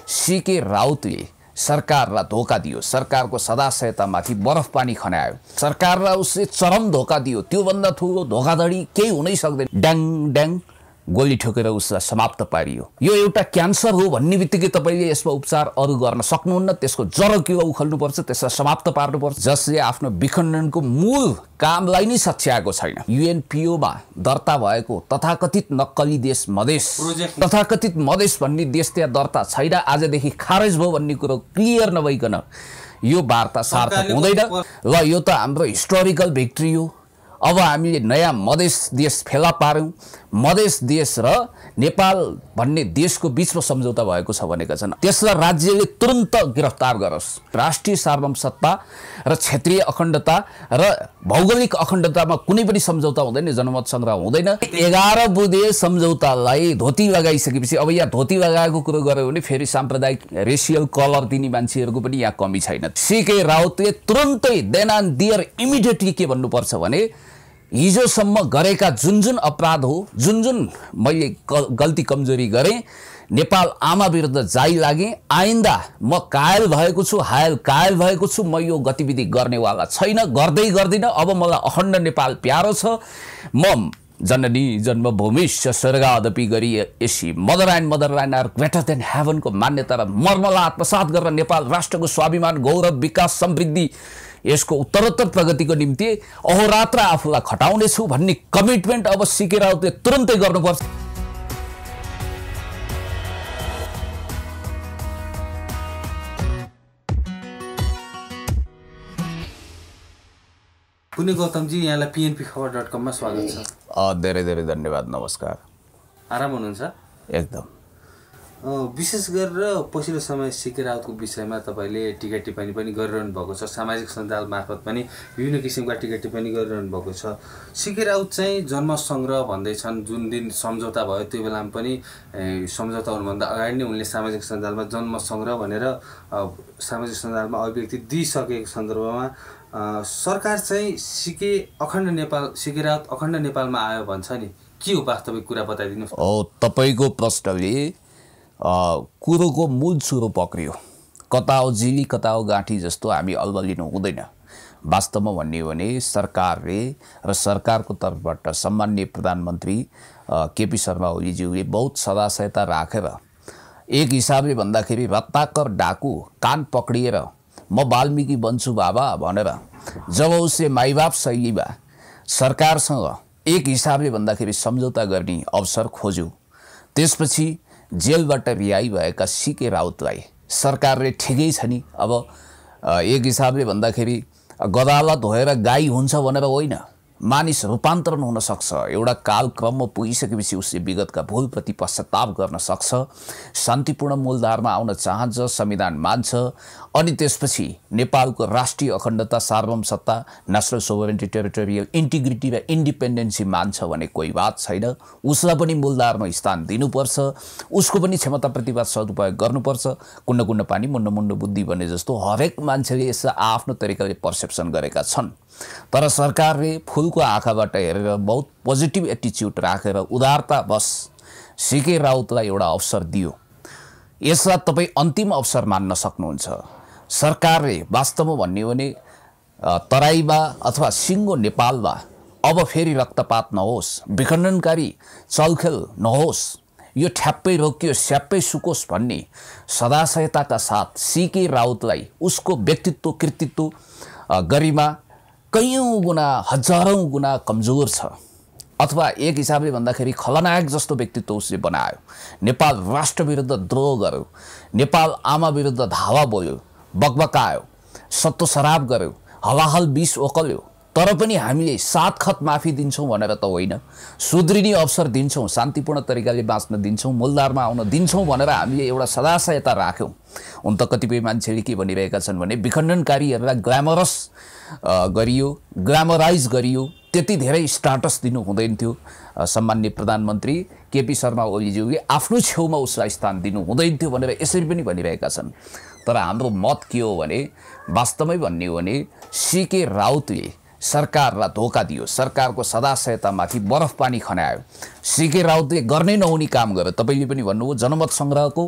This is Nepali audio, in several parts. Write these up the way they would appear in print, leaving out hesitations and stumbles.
सीके राउतले सरकारलाई धोका दियो, सरकारको सदाशयतामाथि बरफ पानी खनायो, सरकारलाई उसले चरम धोका दियो। त्योभन्दा ठुलो धोकाधडी केही हुनै सक्दैन। ड्याङ ड्याङ गोली ठोकेर उसलाई समाप्त पारियो। यो एउटा क्यान्सर हो भन्ने बित्तिकै तपाईँले यसमा उपचार अरू गर्न सक्नुहुन्न। त्यसको जरो के उखाल्नुपर्छ, त्यसलाई समाप्त पार्नुपर्छ, जसले आफ्नो विखण्डनको मूल कामलाई नै सच्याएको छैन। युएनपिओमा दर्ता भएको तथाकथित नक्कली देश मधेस, तथाकथित मधेस भन्ने देश त्यहाँ दर्ता छैन। आजदेखि खारेज भयो भन्ने कुरो क्लियर नभइकन यो वार्ता सार्थक हुँदैन। ल यो त हाम्रो हिस्टोरिकल भिक्ट्री हो। अब हामीले नयाँ मधेस देश फेला पार्यौँ। मधेस देश र नेपाल भन्ने देशको बीचमा सम्झौता भएको छ भनेका छन्। त्यसलाई राज्यले तुरन्त गिरफ्तार गरोस्। राष्ट्रिय सार्वभौमसत्ता र क्षेत्रीय अखण्डता र भौगोलिक अखण्डतामा कुनै पनि सम्झौता हुँदैन, जनमत सङ्ग्रह हुँदैन। 11 बुँदे सम्झौतालाई धोती लगाइसकेपछि अब यहाँ धोती लगाएको कुरो गर्यो भने फेरि साम्प्रदायिक रेसियल कलर दिने मान्छेहरूको पनि यहाँ कमी छैन। सीके राउतले तुरन्तै देन एन्ड देयर इमिडिएटली के भन्नुपर्छ भने हिजोसम्म गरेका जुन जुन अपराध हो, जुन जुन मैले गल्ती कमजोरी गरेँ, नेपाल आमा विरुद्ध जाइ लागेँ, आइन्दा म कायल भएको छु, कायल भएको छु, म यो गतिविधि गर्नेवाला छैन, गर्दै गर्दिनँ। अब मलाई अखण्ड नेपाल प्यारो छ। म जननी जन्मभूमिश्च स्वर्गादपि गरी यसि मदरल्यान्ड आर ग्रेटर देन हेभनको मान्यता र मर्मलाई आत्मसात गरेर नेपाल राष्ट्रको स्वाभिमान, गौरव, विकास, समृद्धि, यसको उत्तरोत्तर प्रगतिको निम्ति अहोरात्र आफूलाई खटाउनेछु भन्ने कमिटमेन्ट अब सीके राउतले तुरन्तै गर्नुपर्छ। पुण्य गौतमजी, यहाँलाई pnpkhabar.com मा स्वागत छ। धेरै धेरै धन्यवाद। नमस्कार। आराम हुनुहुन्छ? एकदम। विशेष गरेर पछिल्लो समय सीके राउतको विषयमा तपाईँले टिका टिप्पणी पनि गरिरहनु भएको छ। सामाजिक सञ्जाल मार्फत पनि विभिन्न किसिमका टिका टिप्पणी गरिरहनु भएको छ। सीके राउत चाहिँ जन्म सङ्ग्रह भन्दैछन्। जुन दिन सम्झौता भयो त्यो बेलामा पनि सम्झौता हुनुभन्दा अगाडि नै उनले सामाजिक सञ्जालमा जन्म सङ्ग्रह भनेर सामाजिक सञ्जालमा अभिव्यक्ति दिइसकेको सन्दर्भमा सरकार चाहिँ सीके राउत अखण्ड नेपालमा आयो भन्छ नि, के हो वास्तविक कुरा बताइदिनुहोस्। तपाईँको प्रश्नले कुरोको मूल चुरो पक्रियो। कता हो जिली कता हो गाँठी जस्तो हामी अल्बलिनु हुँदैन। वास्तवमा भन्ने हो भने सरकारले र सरकारको तर्फबाट सम्माननीय प्रधानमन्त्री केपी शर्मा ओलीज्यूले बहुत सदाशयता राखेर एक हिसाबले भन्दाखेरि रत्ताकर डाकु कान पक्रिएर म वाल्मीकि बन्छु बाबा भनेर जब उसले माइबाप शैलीमा सरकारसँग एक हिसाबले भन्दाखेरि सम्झौता गर्ने अवसर खोज्यो, त्यसपछि जेलबाट रिहाई भएका सीके राउतलाई सरकारले ठिकै छ नि, अब एक हिसाबले भन्दाखेरि गदालत भएर गाई हुन्छ भनेर होइन, मानिस रूपान्तरण हुन सक्छ। एउटा कालक्रममा पुगिसकेपछि उसले विगतका भूलप्रति पश्चाताप गर्न सक्छ, शान्तिपूर्ण मूलधारमा आउन चाहन्छ, संविधान मान्छ, अनि त्यसपछि नेपालको राष्ट्रिय अखण्डता, सार्वभौमसत्ता, नेसनल सोभरेनिटी, टेरिटोरियल इन्टिग्रिटी र इन्डिपेन्डेन्सी मान्छ भने कोही बात छैन। उसलाई पनि मूलधारमा स्थान दिनुपर्छ, उसको पनि क्षमता प्रतिभा सदुपयोग गर्नुपर्छ। कुण्ड कुण्ड पानी मुण्ड मुण्ड बुद्धि भने जस्तो हरेक मान्छेले यसलाई आफ्नो तरिकाले पर्सेप्सन गरेका छन्। तर सरकारले फुलको आँखाबाट हेरेर बहुत पोजिटिभ एटिच्युड राखेर उदारतावश सीके राउतलाई एउटा अवसर दियो। यसलाई तपाईँ अन्तिम अवसर मान्न सक्नुहुन्छ। सरकारले वास्तवमा भन्ने हो भने तराईमा अथवा सिङ्गो नेपालमा अब फेरि रक्तपात नहोस्, विखण्डनकारी चलखेल नहोस्, यो ठ्याप्पै रोकियोस्, स्याप्पै सुकोस् भन्ने सदाशयताका साथ सीके राउतलाई उसको व्यक्तित्व, कृतित्व, गरिमा कैयौँ गुणा, हजारौँ गुणा कमजोर छ, अथवा एक हिसाबले भन्दाखेरि खलनायक जस्तो व्यक्तित्व उसले बनायो। नेपाल राष्ट्र विरुद्ध द्रोह गर्यो, नेपाल आमा विरुद्ध धावा बोल्यो, बकबकायो, सत्तो शराब गर्यो, हलाहल विष ओकल्यो। तर पनि हामीले 7 खत माफी दिन्छौँ भनेर त होइन, सुध्रिने अवसर दिन्छौँ, शान्तिपूर्ण तरिकाले बाँच्न दिन्छौँ, मूलधारमा आउन दिन्छौँ भनेर हामीले एउटा सदाशयता राख्यौँ। उन त कतिपय मान्छेले के भनिरहेका छन् भने विखण्डनकारीहरूलाई ग्ल्यामरस गरियो, ग्ल्यामराइज गरियो, त्यति धेरै स्टाटस दिनु हुँदैन थियो। सम्माननीय प्रधानमन्त्री केपी शर्मा ओलीज्यूले आफ्नो छेउमा उसलाई स्थान दिनु हुँदैन थियो भनेर यसरी पनि भनिरहेका छन्। तर हाम्रो मत के हो भने वास्तवमै भन्ने हो भने सीके राउतले सरकारलाई धोका दियो, सरकारको सदाशयतामाथि बरफ पानी खनायो। सीके राउतले गर्नै नहुने काम गर्यो। तपाईँले पनि भन्नुभयो जनमत सङ्ग्रहको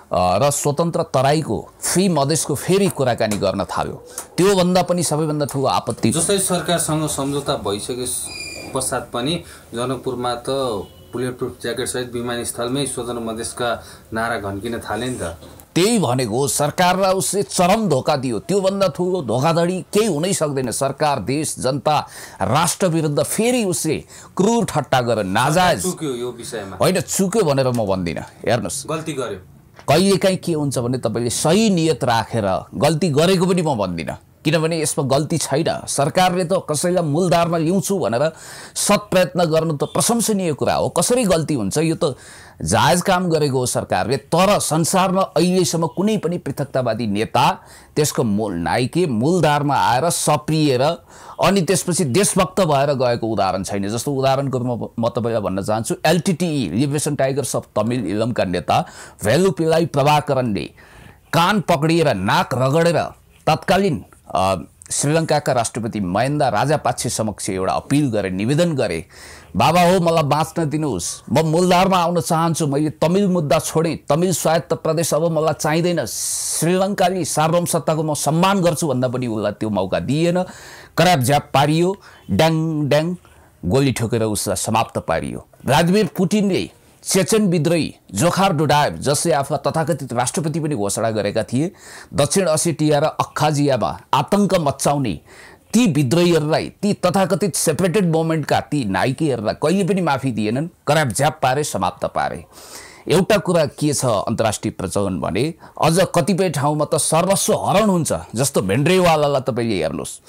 र स्वतन्त्र तराईको फ्री मधेसको फेरि कुराकानी गर्न थाल्यो। त्योभन्दा पनि सबैभन्दा ठुलो आपत्ति जस्तै सरकारसँग सम्झौता भइसके पश्चात पनि जनकपुरमा त बुलेट प्रुफ ज्याकेट सहित विमानस्थलमै स्वतन्त्र मधेसका नारा घन्किन थाले नि त। त्यही भनेको सरकारलाई उसले चरम धोका दियो। त्योभन्दा ठुलो धोखाधडी केही हुनै सक्दैन। सरकार, देश, जनता, राष्ट्र विरुद्ध फेरि उसले क्रूर ठट्टा गरेर नाजायज चुक्यो यो विषयमा। होइन, चुक्यो भनेर म भन्दिनँ। हेर्नुहोस्, गल्ती गर्यो। कहिलेकाहीँ के हुन्छ भने तपाईँले सही नियत राखेर गल्ती गरेको पनि म भन्दिनँ, किनभने यसमा गल्ती छैन। सरकारले त कसैलाई मूलधारमा ल्याउँछु भनेर सत प्रयत्न गर्नु त प्रशंसनीय कुरा हो। कसरी गल्ती हुन्छ यो त जायज काम गरेको हो सरकारले। तर संसारमा अहिलेसम्म कुनै पनि पृथकतावादी नेता त्यसको नाइके मूलधारमा आएर सप्रिएर अनि त्यसपछि देशभक्त भएर गएको उदाहरण छैन। जस्तो उदाहरणको म तपाईँलाई भन्न चाहन्छु, एलटिटिई लिबरेसन टाइगर्स अफ तमिल इलमका नेता भेलुपिलाई प्रभाकरनले कान पक्रिएर नाक रगडेर तत्कालीन श्रीलङ्काका राष्ट्रपति महिन्दा राजापाक्षे समक्ष एउटा अपिल गरे, निवेदन गरे, बाबा हो मलाई बाँच्न दिनुहोस्, म मूलधारमा आउन चाहन्छु, मैले तमिल मुद्दा छोडेँ, तमिल स्वायत्त प्रदेश अब मलाई चाहिँदैन, श्रीलङ्काली सार्वभौम सत्ताको म सम्मान गर्छु भन्दा पनि उसलाई त्यो मौका दिएन। कराप झ्याप पारियो, ड्याङ ड्याङ गोली ठोकेर उसलाई समाप्त पारियो। भ्लादिमिर पुटिनले चेचन विद्रोही जोखार डोडाएभ, जसले आफूलाई तथाकथित राष्ट्रपति पनि घोषणा गरेका थिए, दक्षिण असेटिया र अक्खाजियामा आतंक मच्चाउने ती विद्रोहीहरूलाई, ती तथाकथित सेपरेटेड मोमेन्टका ती नायिकेहरूलाई कहिले पनि माफी दिएनन्। कराप झ्याप पारे, समाप्त पारे। एउटा कुरा के छ अन्तर्राष्ट्रिय प्रचलन भने, अझ कतिपय ठाउँमा त सर्वस्व हरण हुन्छ। जस्तो भेन्ड्रेवालालाई तपाईँले हेर्नुहोस्,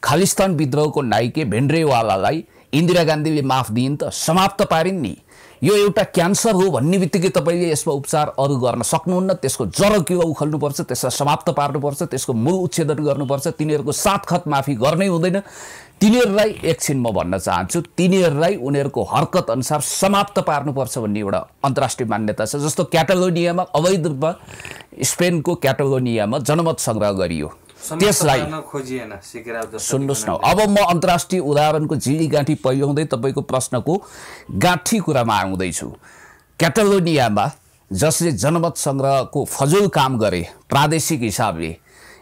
खालिस्तान विद्रोहको नायिके भेन्ड्रेवालालाई इन्दिरा गान्धीले माफ दिइन् त, समाप्त पारिन् नि। यो एउटा क्यान्सर हो भन्ने बित्तिकै तपाईँले यसमा उपचार अरू गर्न सक्नुहुन्न। त्यसको जरो किलो उखल्नुपर्छ, त्यसलाई समाप्त पार्नुपर्छ, त्यसको मूल उच्छेदन गर्नुपर्छ। तिनीहरूको सातखत माफी गर्नै हुँदैन। तिनीहरूलाई एकछिन म भन्न चाहन्छु, तिनीहरूलाई उनीहरूको हरकत अनुसार समाप्त पार्नुपर्छ भन्ने एउटा अन्तर्राष्ट्रिय मान्यता छ। जस्तो क्याटालोनियामा अवैध रूपमा, स्पेनको क्याटालोनियामा जनमत सङ्ग्रह गरियो, त्यसलाई सुन्नुहोस् न। अब म अन्तर्राष्ट्रिय उदाहरणको झिली गाँठी पहिल्याउँदै तपाईँको प्रश्नको गाँठी कुरामा आउँदैछु। क्याटालोनियामा जसले जनमत सङ्ग्रहको फजुल काम गरे प्रादेशिक हिसाबले,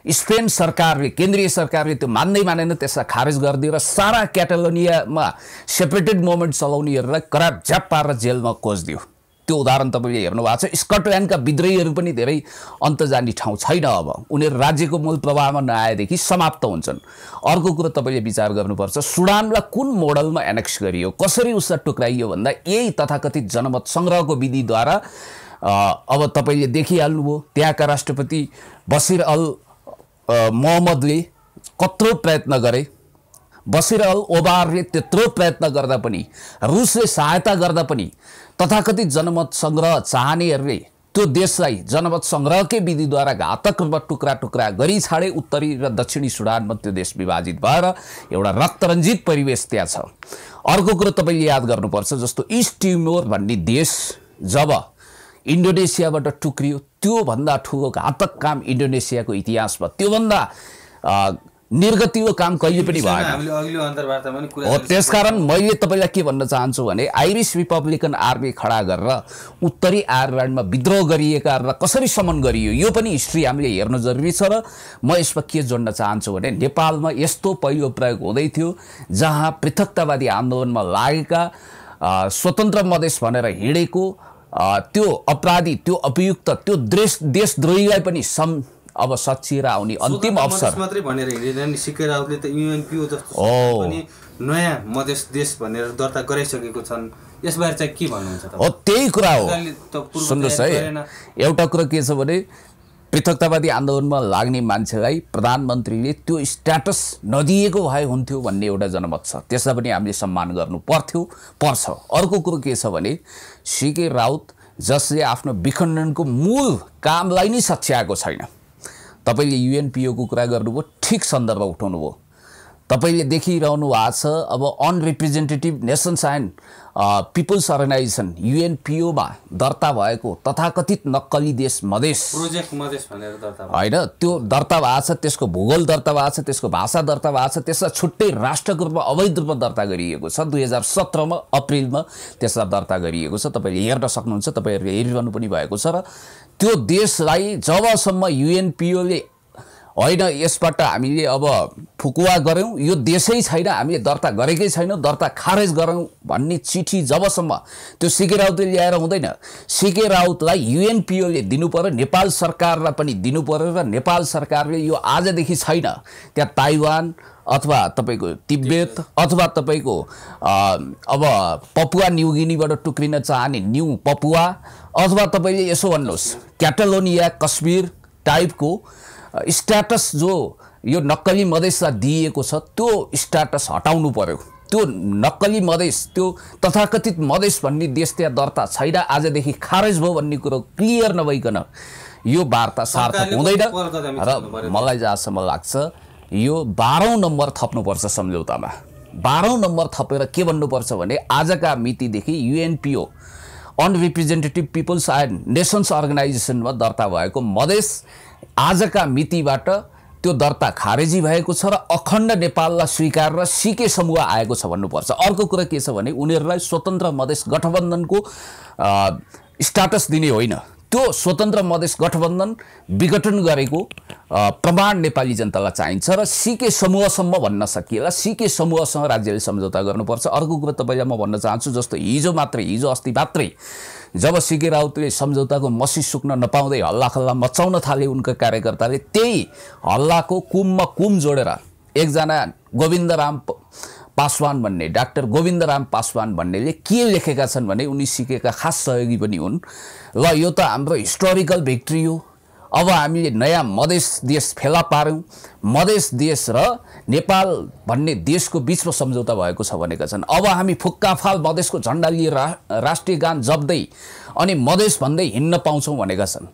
स्पेन सरकारले, केन्द्रीय सरकारले त्यो मानेन, त्यसलाई खारेज गरिदियो र सारा क्याटालोनियामा सेपरेटेड मोभमेन्ट चलाउनेहरूलाई कराप झ्याप पारेर जेलमा कोच्दियो। त्यो उदाहरण तपाईँले हेर्नु भएको छ। स्कटल्यान्डका विद्रोहीहरू पनि धेरै अन्त जाने ठाउँ छैन। अब उनीहरू राज्यको मूल प्रवाहमा नआएदेखि समाप्त हुन्छन्। अर्को कुरो तपाईँले विचार गर्नुपर्छ, सुडानलाई कुन मोडलमा एनेक्स गरियो, कसरी उसलाई टुक्राइयो भन्दा यही तथाकथित जनमत सङ्ग्रहको विधिद्वारा। अब तपाईँले देखिहाल्नुभयो त्यहाँका राष्ट्रपति बसिर अल मोहम्मदले कत्रो प्रयत्न गरे, बसिर अल ओबारले त्यत्रो प्रयत्न गर्दा पनि, रुसले सहायता गर्दा पनि तथाकथित जनमत सङ्ग्रह चाहनेहरूले त्यो देशलाई जनमत सङ्ग्रहकै विधिद्वारा घातक रूपमा टुक्रा टुक्रा गरी छाडे। उत्तरी र दक्षिणी सुडानमा त्यो देश विभाजित भएर एउटा रक्तरञ्जित परिवेश त्यहाँ छ। अर्को कुरो तपाईँले याद गर्नुपर्छ, जस्तो इस्ट टिमोर भन्ने देश जब इन्डोनेसियाबाट टुक्रियो, त्योभन्दा ठुलो घातक काम इन्डोनेसियाको इतिहासमा, त्योभन्दा निर्गतिलो काम कहिले पनि भएन हो। त्यसकारण मैले तपाईँलाई के भन्न चाहन्छु भने, आइरिस रिपब्लिकन आर्मी खडा गरेर उत्तरी आयरल्यान्डमा विद्रोह गरिएकाहरूलाई कसरी समन गरियो, यो पनि हिस्ट्री हामीले हेर्नु जरुरी छ। र म यसमा के जोड्न चाहन्छु भने, नेपालमा यस्तो पहिलो प्रयोग हुँदै थियो जहाँ पृथकतावादी आन्दोलनमा लागेका, स्वतन्त्र मधेस भनेर हिँडेको त्यो अपराधी, त्यो अभियुक्त, त्यो देशद्रोहीलाई पनि अब सच्चिएर आउने अन्तिम अवसर मात्रै भनेर हिँडेन। सिके राउतले त युएनपिओ जस्तो पनि नयाँ मधेस देश भनेर दर्ता गराइसकेको छन्। यसबारे चाहिँ के भन्नुहुन्छ हो? त्यही कुरा हो। सुन्नुहोस् है, एउटा कुरा के छ भने, पृथकतावादी आन्दोलनमा लाग्ने मान्छेलाई प्रधानमन्त्रीले त्यो स्ट्याटस नदिएको भए हुन्थ्यो भन्ने एउटा जनमत छ। त्यसलाई पनि हामीले सम्मान गर्नु पर्छ। अर्को कुरो के छ भने, सिके राउत जसले आफ्नो विखण्डनको मूल कामलाई नै सच्याएको छैन। तपाईँले युएनपिओको कुरा गर्नुभयो, ठिक सन्दर्भ उठाउनुभयो। तपाईले देखिरहनु भएको छ अब unrepresentative nations and peoples organisation UNPO मा दर्ता भएको तथाकथित नक्कली देश मधेस प्रोजेक्ट मधेस भनेर दर्ता हैन त्यो दर्ता भएको छ, त्यसको भूगोल दर्ता भएको छ, त्यसको भाषा दर्ता भएको छ, त्यसलाई छुट्टै राष्ट्रको रूपमा अवैध रूपमा दर्ता गरिएको छ। 2017 मा अप्रिलमा त्यसलाई दर्ता गरिएको छ। तपाईले हेर्न सक्नुहुन्छ, तपाईहरुले हेरिरहनु पनि भएको छ। र त्यो देशलाई जबसम्म UNPO ले होइन यसबाट हामीले अब फुकुवा गर्यौं, यो देशै छैन, हामीले दर्ता गरेकै छैनौं, दर्ता खारेज गरौं भन्ने चिठी जबसम्म त्यो सीके राउतले ल्याएर हुँदैन। सीके राउतलाई UNPO ले दिनु पर्यो, नेपाल सरकारलाई पनि दिनु पर्यो। र नेपाल सरकारले यो आजदेखि छैन, त्यहाँ ताइवान अथवा तपाईको तिब्बत अथवा तपाईको अब पपुवा न्युगिनीबाट टुक्रिन चाहने न्यू पपुवा अथवा तपाईले यसो भन्नुहोस् क्याटालोनिया कश्मीर टाइपको स्ट्याटस जो यो नक्कली मधेसलाई दिएको छ त्यो स्ट्याटस हटाउनु पर्यो। त्यो नक्कली मधेस, त्यो तथाकथित मधेस भन्ने देश त्यहाँ दर्ता छैन, आजदेखि खारेज भयो भन्ने कुरो क्लियर नभइकन यो वार्ता सार्थक हुँदैन। र मलाई जहाँसम्म लाग्छ यो 12औं नम्बर थप्नुपर्छ सम्झौतामा। 12औं नम्बर थपेर के भन्नुपर्छ भने आजका मितिदेखि UNPO अनरिप्रेजेन्टेटिभ पिपल्स एन्ड नेसन्स अर्गनाइजेसनमा दर्ता भएको मधेस आजका मितिबाट त्यो दर्ता खारेजी भएको छ र अखण्ड नेपाललाई स्वीकार र सीके समूह आएको छ भन्नुपर्छ। अर्को कुरा के छ भने उनीहरूलाई स्वतन्त्र मधेस गठबन्धनको स्ट्याटस दिने होइन, त्यो स्वतन्त्र मधेस गठबन्धन विघटन गरेको प्रमाण नेपाली जनतालाई चाहिन्छ र सीके समूहसम्म भन्न सकिएला सीके समूहसँग राज्यले सम्झौता गर्नुपर्छ। अर्को कुरा तपाईलाई म भन्न चाहन्छु, जस्तो हिजो अस्ति मात्रै जब सीके राउतले सम्झौताको मसी सुक्न नपाउँदै हल्लाखल्ला मचाउन थाले उनका कार्यकर्ताले, त्यही हल्लाको कुममा कुम जोडेर एकजना गोविन्दराम पासवान भन्ने डाक्टर गोविन्दराम पासवान भन्नेले के लेखेका छन् भने उनी सीकेका खास सहयोगी पनि हुन्। ल यो त हाम्रो हिस्टोरिकल भिक्ट्री हो, अब हामीले नयाँ मधेस देश फेला पार्यौं, मधेस देश र नेपाल भन्ने देशको बीचमा सम्झौता भएको छ भनेका छन्। अब हामी फुक्काफाल मधेसको झण्डा लिएर राष्ट्रिय गान जप्दै अनि मधेस भन्दै हिँड्न पाउँछौं भनेका छन्।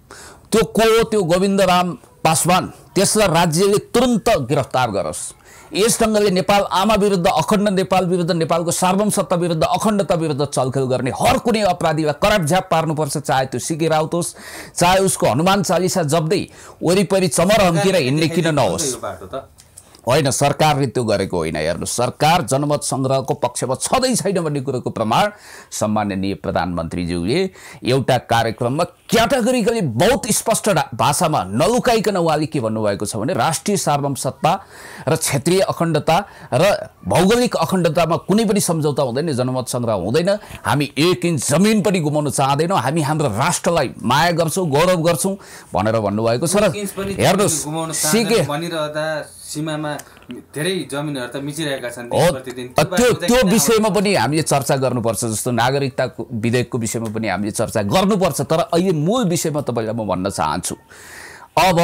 त्यो को हो? त्यो गोविन्दराम पासवान। त्यसलाई राज्यले तुरन्त गिरफ्तार गरोस्। यस ढंगले नेपाल आमा विरुद्ध, अखण्ड नेपाल विरुद्ध, नेपालको सार्वभौमसत्ता विरुद्ध, अखण्डता विरुद्ध चलखेल गर्ने हर कुनै अपराधीलाई कराप झ्याप पार्नुपर्छ। चाहे त्यो सीके राउत होस्, चाहे उसको हनुमान चालिसा जप्दै वरिपरि चमर हम्केर हिँड्ने किन नहोस्। होइन, सरकारले त्यो गरेको होइन। हेर्नु, सरकार जनमत संग्रहको पक्षमा छँदै छैन भन्ने कुरोको प्रमाण सम्माननीय प्रधानमन्त्रीज्यूले एउटा कार्यक्रममा क्याटेगोरिकली बहुत स्पष्ट भाषामा नलुकाइकन उहाँले के भन्नुभएको छ भने राष्ट्रिय सार्वभौमसत्ता र क्षेत्रीय अखण्डता र भौगोलिक अखण्डतामा कुनै पनि सम्झौता हुँदैन, जनमत संग्रह हुँदैन, हामी एक इन्च जमिन पनि गुमाउन चाहदैनौँ, हामी हाम्रो राष्ट्रलाई माया गर्छौं, गौरव गर्छौं भनेर भन्नुभएको छ। र हेर्नुहोस्, सीके सीमामा धेरै जमिनहरु त मिचिरहेका छन् प्रतिदिन। त्यो विषयमा पनि हामीले चर्चा गर्नुपर्छ, जस्तो नागरिकता विधेयकको विषयमा पनि हामीले चर्चा गर्नुपर्छ। तर अहिले मूल विषयमा तपाईलाई म भन्न चाहन्छु, अब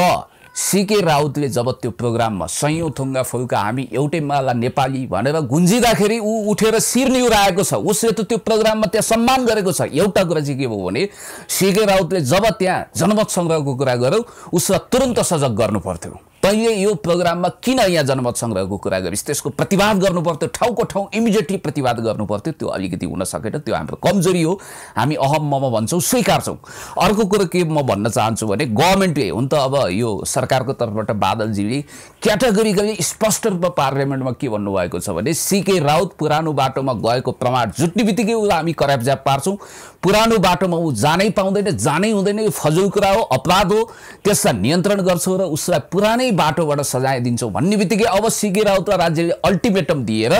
सीके राउतले जब त्यो प्रोग्राममा सयौं थुङ्गा फुल्का हामी एउटै माला नेपाली भनेर गुन्जिँदाखेरि ऊ उठेर शिर निहुराएको छ। उसले त त्यो प्रोग्राममा त्यहाँ सम्मान गरेको छ। एउटा कुरा चाहिँ के भयो भने सीके राउतले जब त्यहाँ जनमत संग्रहको कुरा गर्यो उसलाई तुरन्त सजग गर्नु पर्थ्यो। तैले यो प्रोग्राममा किन यहाँ जनमत संग्रहको कुरा गरिस्, त्यसको प्रतिवाद गर्नु पर्थ्यो, ठाउँको ठाउँ इमिडिएटली प्रतिवाद गर्नु पर्थ्यो। त्यो अलिकति हुन सकेन, त्यो हाम्रो कमजोरी हो, हामी अहम्ममा भन्छौं, स्वीकार्छौं। अर्को कुरा के म भन्न चाहन्छु भने गभर्नमेन्टले हुन त अब यो सरकारको तर्फबाट बादलजीले क्याटेगोरिकली स्पष्ट रूपमा पार्लियामेन्टमा के भन्नुभएको छ भने सीके राउत पुरानो बाटोमा गएको प्रमाण जुट्ने बित्तिकै उसलाई हामी करापझ्याप पार्छौं। पुरानो बाटोमा ऊ जानै पाउँदैन, जानै हुँदैन, यो फजुल कुरा हो, अपराध हो, त्यसलाई नियन्त्रण गर्छौं र उसलाई पुरानै बाटोबाट सजाय दिन्छौं भन्ने बित्तिकै अब सीके राउतलाई राज्यले अल्टिमेटम दिएर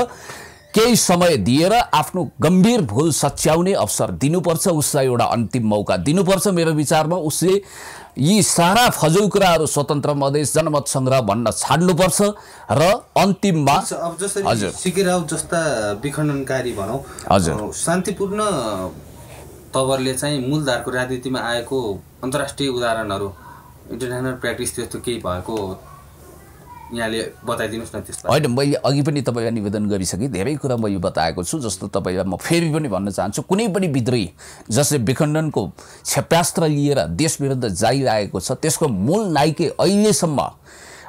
केही समय दिएर आफ्नो गम्भीर भूल सच्याउने अवसर दिनुपर्छ, उसलाई एउटा अन्तिम मौका दिनुपर्छ। मेरो विचारमा उसले यी सारा फजुल कुराहरू स्वतन्त्र मधेस, जनमत संग्रह भन्न छाड्नुपर्छ र अन्तिममा हजुर सीके राउत जस्ता विखण्डनकारी भनौं शान्तिपूर्ण तवरले चाहिँ मूलधारको राजनीतिमा आएको अन्तर्राष्ट्रिय उदाहरणहरू इन्टरनेसनल प्र्याक्टिस त्यस्तो केही भएको यहाँले बताइदिनुस् न। त्यसमा होइन, मैले अघि पनि तपाईलाई निवेदन गरिसकेँ, धेरै कुरा मैले बताएको छु। जस्तो तपाईलाई म फेरि पनि भन्न चाहन्छु, कुनै पनि विद्रोही जसले विखण्डनको क्षेप्यास्त्र लिएर देश विरुद्ध जाइरहेको छ त्यसको मूल नायके अहिलेसम्म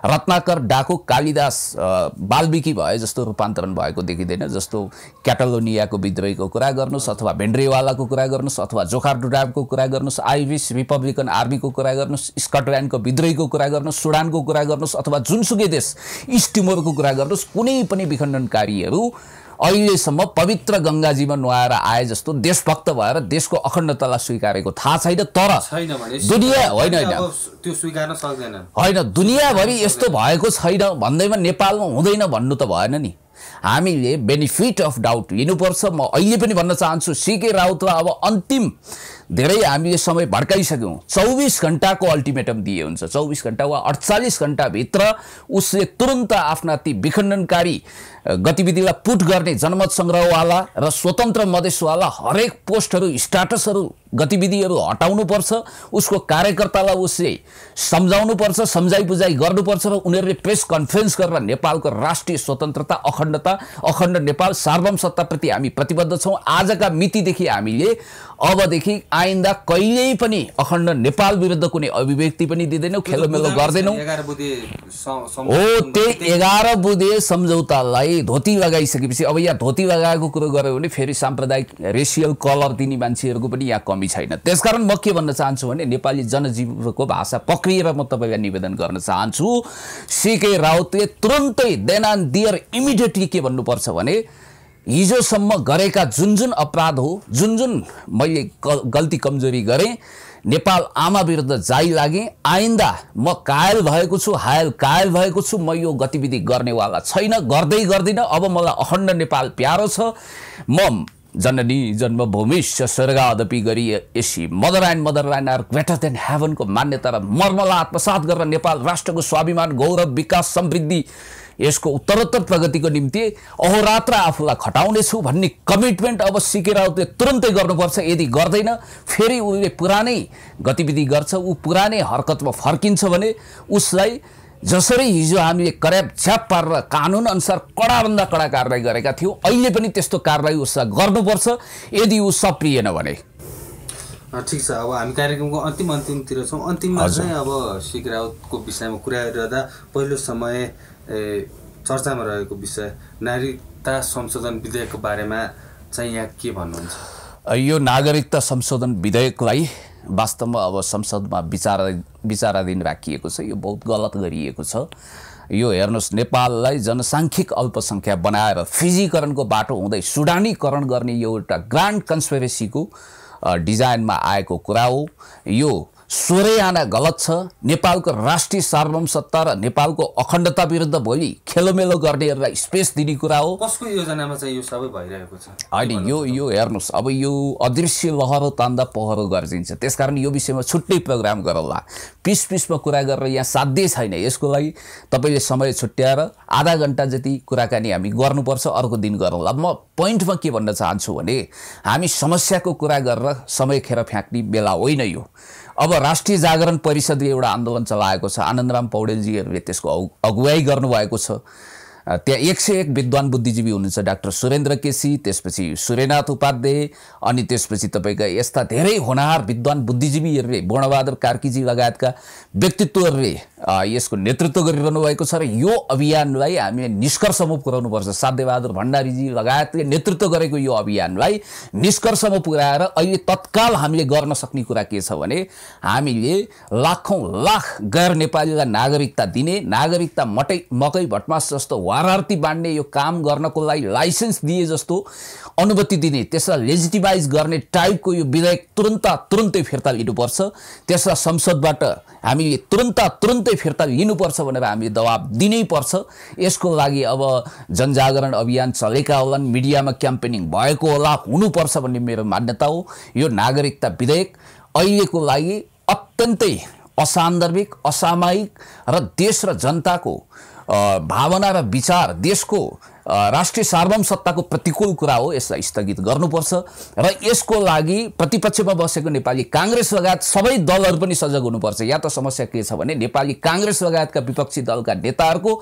रत्नाकर डाकु कालिदास बाल्मीकि भए जस्तो रूपान्तरण भएको देखिँदैन। जस्तो क्याटालोनियाको विद्रोहीको कुरा गर्नुहोस् अथवा भेन्ड्रेवालाको कुरा गर्नुहोस् अथवा जोखार डुडाबको कुरा गर्नुहोस्, आइरिस रिपब्लिकन आर्मीको कुरा गर्नुहोस्, स्कटल्यान्डको विद्रोहीको कुरा गर्नुहोस्, सुडानको कुरा गर्नुहोस् अथवा जुनसुकै देश इस्ट टिमोरको कुरा गर्नुहोस्, कुनै पनि विखण्डनकारीहरू अहिलेसम्म पवित्र गङ्गाजीमा नुहाएर आए जस्तो देशभक्त भएर देशको अखण्डतालाई स्वीकारेको थाहा छैन। तर दुनियाँ त्यो स्वीकार्न सक्दैन होइन, दुनियाँभरि यस्तो भएको छैन भन्दैमा नेपालमा हुँदैन भन्नु त भएन नि। हामीले बेनिफिट अफ डाउट लिनुपर्छ। म अहिले पनि भन्न चाहन्छु, सीके राउतलाई अब अन्तिम धेरै हामीले समय भड्काइसक्यौँ। 24 घण्टाको अल्टिमेटम दिए हुन्छ। 24 घण्टा वा 48 घण्टाभित्र उसले तुरन्त आफ्ना ती विखण्डनकारी गतिविधिलाई पुट गर्ने जनमत सङ्ग्रहवाला र स्वतन्त्र मधेसवाला हरेक पोस्टहरू, स्ट्याटसहरू, गतिविधिहरू हटाउनुपर्छ। उसको कार्यकर्तालाई उसले सम्झाउनुपर्छ, सम्झाइ बुझाइ गर्नुपर्छ र उनीहरूले प्रेस कन्फरेन्स गरेर नेपालको राष्ट्रिय स्वतन्त्रता, अखण्डता, अखण्ड नेपाल, सार्वभौम सत्ताप्रति हामी प्रतिबद्ध छौँ। आजका मितिदेखि हामीले अबदेखि आइन्दा कहिल्यै पनि अखण्ड नेपाल विरुद्ध कुनै अभिव्यक्ति पनि दिँदैनौँ, खेलोमेलो गर्दैनौँ। हो, त्यही 11 बुँदे सम्झौतालाई धोती लगाइसकेपछि अब यहाँ धोती लगाएको कुरो गर्यो भने फेरि साम्प्रदायिक रेसियल कलर दिने मान्छेहरूको पनि यहाँ कमी छैन। त्यसकारण म के भन्न चाहन्छु भने नेपाली जनजीवनको भाषा पक्रिएर म तपाईँलाई निवेदन गर्न चाहन्छु, सीके राउतले तुरन्तै देन एन्ड देयर इमिडिएटली के भन्नुपर्छ भने हिजोसम्म गरेका जुन जुन अपराध हो, जुन जुन मैले गल्ती कमजोरी गरेँ, नेपाल आमा विरुद्ध जाइ लागेँ, आइन्दा म कायल भएको छु, कायल भएको छु, म यो गतिविधि गर्नेवाला छैन, गर्दै गर्दिनँ। अब मलाई अखण्ड नेपाल प्यारो छ। म जननी जन्मभूमिश्च स्वर्गादपि गरी यसि mother and are greater than हेभनको मान्यता र मर्मलाई आत्मसात गरेर नेपाल राष्ट्रको स्वाभिमान, गौरव, विकास, समृद्धि, यसको उत्तरोत्तर प्रगतिको निम्ति अहोरात्र आफूलाई खटाउनेछु भन्ने कमिटमेन्ट अब सीके राउतले तुरन्तै गर्नुपर्छ। यदि गर्दैन फेरि उसले पुरानै गतिविधि गर्छ, ऊ पुरानै हरकतमा फर्किन्छ भने उसलाई जसरी हिजो हामीले कर्याप छ्याप पारेर कानुन अनुसार कडाभन्दा कडा कारबाही गरेका थियौँ, अहिले पनि त्यस्तो कारबाही उसलाई गर्नुपर्छ यदि ऊ सप्रिएन भने। ठिक छ, अब हामी कार्यक्रमको अन्तिमतिर छौँ। अन्तिममा चाहिँ अब सीके राउतको विषयमा कुरा गरिरहँदा पहिलो समय चर्चामा रहेको विषय नागरिकता संशोधन विधेयकको बारेमा चाहिँ यहाँ के भन्नुहुन्छ? यो नागरिकता संशोधन विधेयकलाई वास्तवमा अब संसदमा विचाराधीन राखिएको छ। यो बहुत गलत गरिएको छ। यो हेर्नुहोस्, नेपाललाई जनसाङ्ख्यिक अल्पसङ्ख्या बनाएर फिजीकरणको बाटो हुँदै सुडानीकरण गर्ने यो एउटा ग्रान्ड कन्स्पिरेसीको डिजाइनमा आएको कुरा हो। यो सोरै आना गलत छ। नेपालको राष्ट्रिय सार्वभौम सत्ता र नेपालको अखण्डता विरुद्ध भोलि खेलोमेलो गर्नेहरूलाई स्पेस दिने कुरा हो। कसको योजनामा चाहिँ यो सबै भइरहेको छ? होइन, यो हेर्नुहोस्, अब यो अदृश्य लहरो तान्दा पहरो गर्जिन्छ। त्यसकारण यो विषयमा छुट्टै प्रोग्राम गरौँला। पिसमा कुरा गरेर यहाँ साध्य छैन। यसको लागि तपाईँले समय छुट्याएर आधा घन्टा जति कुराकानी हामी गर्नुपर्छ, अर्को दिन गरौँला। म पोइन्टमा के भन्न चाहन्छु भने हामी समस्याको कुरा गरेर समय खेर फ्याँक्ने बेला होइन यो। अब राष्ट्रिय जागरण परिषदले एउटा आन्दोलन चलाएको छ। आनन्दराम पौडेलजीहरूले त्यसको अगुवाई गर्नुभएको छ। त्यहाँ 101 विद्वान बुद्धिजीवी हुनुहुन्छ, डाक्टर सुरेन्द्र केसी, त्यसपछि सूर्यनाथ उपाध्याय, अनि त्यसपछि तपाईँका यस्ता धेरै होनहार विद्वान बुद्धिजीवीहरूले, पूर्णबहादुर कार्कीजी लगायतका व्यक्तित्वहरूले यसको नेतृत्व गरिरहनु भएको छ। र यो अभियानलाई हामीले निष्कर्षमा पुर्याउनुपर्छ। साध्यबहादुर भण्डारीजी लगायतले नेतृत्व गरेको यो अभियानलाई निष्कर्षमा पुर्याएर अहिले तत्काल हामीले गर्न सक्ने कुरा के छ भने हामीले लाखौँ लाख गैर नेपालीलाई नागरिकता दिने, नागरिकता मकै भटमास जस्तो वारार्थी बाँड्ने यो काम गर्नको लागि लाइसेन्स दिए जस्तो अनुमति दिने, त्यसलाई लेजिटिमाइज गर्ने टाइपको यो विधेयक तुरन्तै फिर्ता लिनुपर्छ। त्यसलाई संसदबाट हामीले तुरन्तै फिर्ता लिनुपर्छ भनेर हामीले दबाब दिनै पर्छ। यसको लागि अब जनजागरण अभियान चलेका होलान्, मिडियामा क्याम्पेनिङ भएको होला, हुनुपर्छ भन्ने मेरो मान्यता हो। यो नागरिकता विधेयक अहिलेको लागि अत्यन्तै असान्दर्भिक, असामयिक र देश र जनताको भावना र विचार, देशको राष्ट्रिय सार्वभौमसत्ताको प्रतिकूल कुरा हो, यसलाई स्थगित गर्नुपर्छ र यसको लागि प्रतिपक्षमा बसेको नेपाली काङ्ग्रेस लगायत सबै दलहरू पनि सजग हुनुपर्छ। या त समस्या के छ भने नेपाली काङ्ग्रेस लगायतका विपक्षी दलका नेताहरूको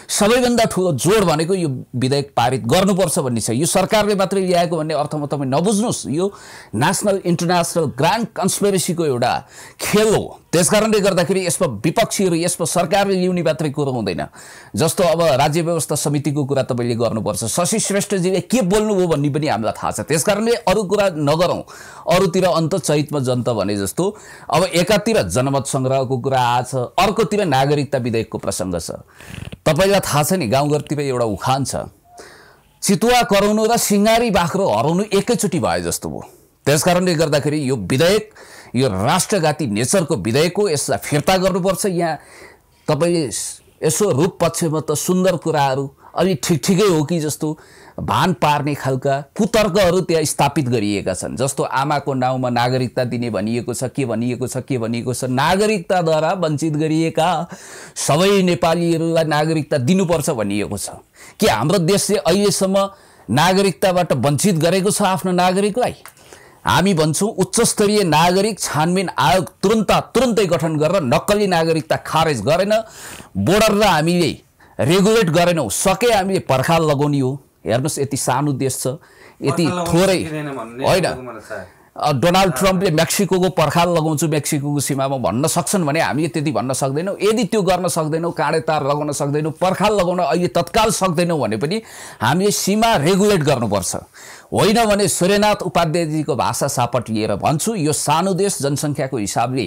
सबैभन्दा ठुलो जोड भनेको यो विधेयक पारित गर्नुपर्छ भन्ने छ। यो सरकारले मात्रै ल्याएको भन्ने अर्थमा तपाईँ नबुझ्नुहोस्, यो नेसनल इन्टरनेसनल ग्रान्ड कन्स्पिरेसीको एउटा खेल हो। त्यसकारणले गर्दाखेरि यसमा विपक्षीहरू, यसमा सरकारले ल्याउने मात्रै कुरो हुँदैन। जस्तो अब राज्य व्यवस्था समितिको कुरा तपाईँले गर्नुपर्छ, शशि श्रेष्ठजीले के बोल्नुभयो भन्ने पनि हामीलाई थाहा छ। त्यसकारणले अरू कुरा नगरौँ, अरूतिर अन्त चैतमा जनता भने जस्तो। अब एकातिर जनमत सङ्ग्रहको कुरा आछ, अर्कोतिर नागरिकता विधेयकको प्रसङ्ग छ। तपाईँलाई थाहा छ नि, गाउँघरतिर एउटा उखान छ, चितुवा कराउनु र सिङ्गारी बाख्रो हराउनु एकैचोटि भए जस्तो भयो। त्यसकारणले गर्दाखेरि यो विधेयक, यो राष्ट्रघाती नेचरको विधेयक हो, यसलाई फिर्ता गर्नुपर्छ। यहाँ तपाईँले यसो रूप पक्षमा त सुन्दर कुराहरू अलि ठिकै हो कि जस्तो भान पार्ने खालका कुतर्कहरू त्यहाँ स्थापित गरिएका छन्। जस्तो आमाको नाउँमा नागरिकता दिने भनिएको छ, के भनिएको छ, नागरिकताद्वारा वञ्चित गरिएका सबै नेपालीहरूलाई नागरिकता दिनुपर्छ भनिएको छ। के हाम्रो देशले अहिलेसम्म नागरिकताबाट वञ्चित गरेको छ आफ्नो नागरिकलाई? हामी भन्छौँ उच्च स्तरीय नागरिक छानबिन आयोग तुरुन्तै गठन गरेर नक्कली नागरिकता खारेज गरेन, बोर्डरलाई हामीले रेगुलेट गरेनौँ, सके हामीले पर्खाल लगाउने हो। हेर्नुहोस्, यति सानो देश छ, यति थोरै होइन। डोनाल्ड ट्रम्पले मेक्सिकोको पर्खाल लगाउँछु मेक्सिकोको सीमामा भन्न सक्छन् भने हामीले त्यति भन्न सक्दैनौँ। यदि त्यो गर्न सक्दैनौँ, काँडे तार लगाउन सक्दैनौँ, पर्खाल लगाउन अहिले तत्काल सक्दैनौँ भने पनि हामीले सीमा रेगुलेट गर्नुपर्छ। होइन भने सूर्यनाथ उपाध्यायजीको भाषा सापटिएर भन्छु, यो सानो देश, जनसङ्ख्याको हिसाबले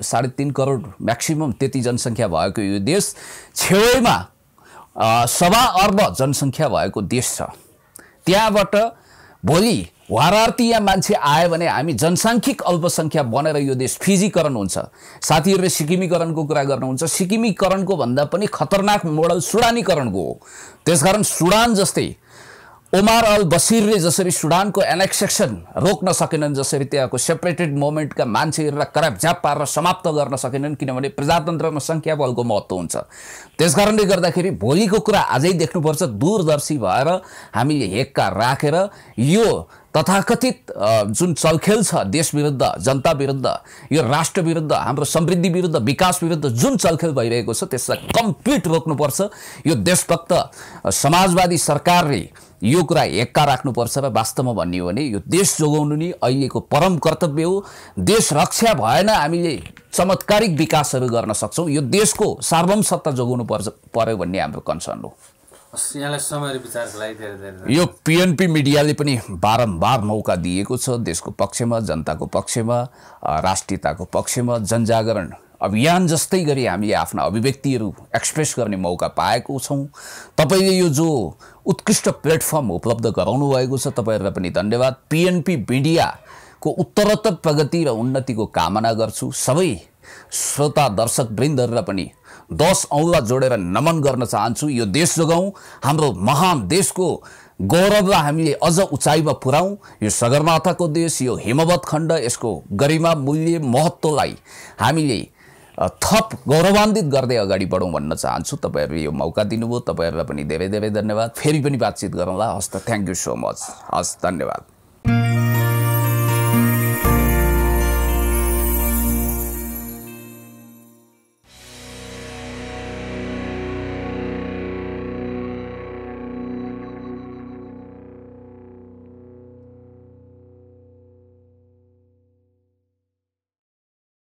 3.5 करोड म्याक्सिमम त्यति जनसङ्ख्या भएको यो देश छेउमा 1.25 अर्ब जनसङ्ख्या भएको देश छ। त्यहाँबाट भोलि वारार्थी या मान्छे आयो भने हामी जनसाङ्ख्यिक अल्पसङ्ख्या बनेर यो देश फिजीकरण हुन्छ। साथीहरूले सिक्किमीकरणको कुरा गर्नुहुन्छ, सिक्किमीकरणको भन्दा पनि खतरनाक मोडल सुडानीकरणको हो। त्यसकारण सुडान जस्तै ओमार अल बसिरले जसरी सुडानको एनेक्सेसन रोक्न सकेनन्, जसरी त्यहाँको सेपरेटेड मोमेन्टका मान्छेहरूलाई करापझाप पारेर समाप्त गर्न सकेनन्, किनभने प्रजातन्त्रमा सङ्ख्याबलको महत्त्व हुन्छ। त्यसकारणले गर्दाखेरि भोलिको कुरा आजै देख्नुपर्छ, दूरदर्शी भएर हामीले हेक्का राखेर यो तथाकथित जुन चलखेल छ देश विरुद्ध, जनता विरुद्ध, यो राष्ट्र विरुद्ध, हाम्रो समृद्धि विरुद्ध, विकास विरुद्ध जुन चलखेल भइरहेको छ त्यसलाई कम्प्लिट रोक्नुपर्छ। यो देशभक्त समाजवादी सरकारले यो कुरा हेक्का राख्नुपर्छ र वास्तवमा भन्ने हो भने यो देश जोगाउनु नि अहिलेको परम कर्तव्य हो। देश रक्षा भएन हामीले चमत्कारिक विकासहरू गर्न सक्छौँ। यो देशको सार्वभौम सत्ता जोगाउनु पर्यो भन्ने हाम्रो कन्सर्न हो। यहाँलाई समय विचारको लागि धेरै यो पिएनपी मिडियाले पनि बारम्बार मौका दिएको छ देशको पक्षमा, जनताको पक्षमा, राष्ट्रियताको पक्षमा। जनजागरण अभियान जस्तै गरी हामीले आफ्ना अभिव्यक्तिहरू एक्सप्रेस गर्ने मौका पाएको छौँ। तपाईँले यो जो उत्कृष्ट प्लेटफर्म उपलब्ध गराउनु भएको छ, तपाईँहरूलाई पनि धन्यवाद। पिएनपी मिडियाको उत्तरोत्तर प्रगति र उन्नतिको कामना गर्छु। सबै श्रोता दर्शक वृन्दहरूलाई पनि 10 औँला जोडेर नमन गर्न चाहन्छु। यो देश जोगाउँ, हाम्रो महान देशको गौरवलाई हामीले अझ उचाइमा पुर्याउँ। यो सगरमाथाको देश, यो हिमवत खण्ड, यसको गरिमा, मूल्य, महत्त्वलाई हामीले थप गौरवान्वित गर्दै अगाडि बढौँ भन्न चाहन्छु। तपाईँहरूले यो मौका दिनुभयो, तपाईँहरूलाई पनि धेरै धेरै धन्यवाद। फेरि पनि बातचित गरौँला। हस् त, थ्याङ्क यू सो मच। हस्, धन्यवाद।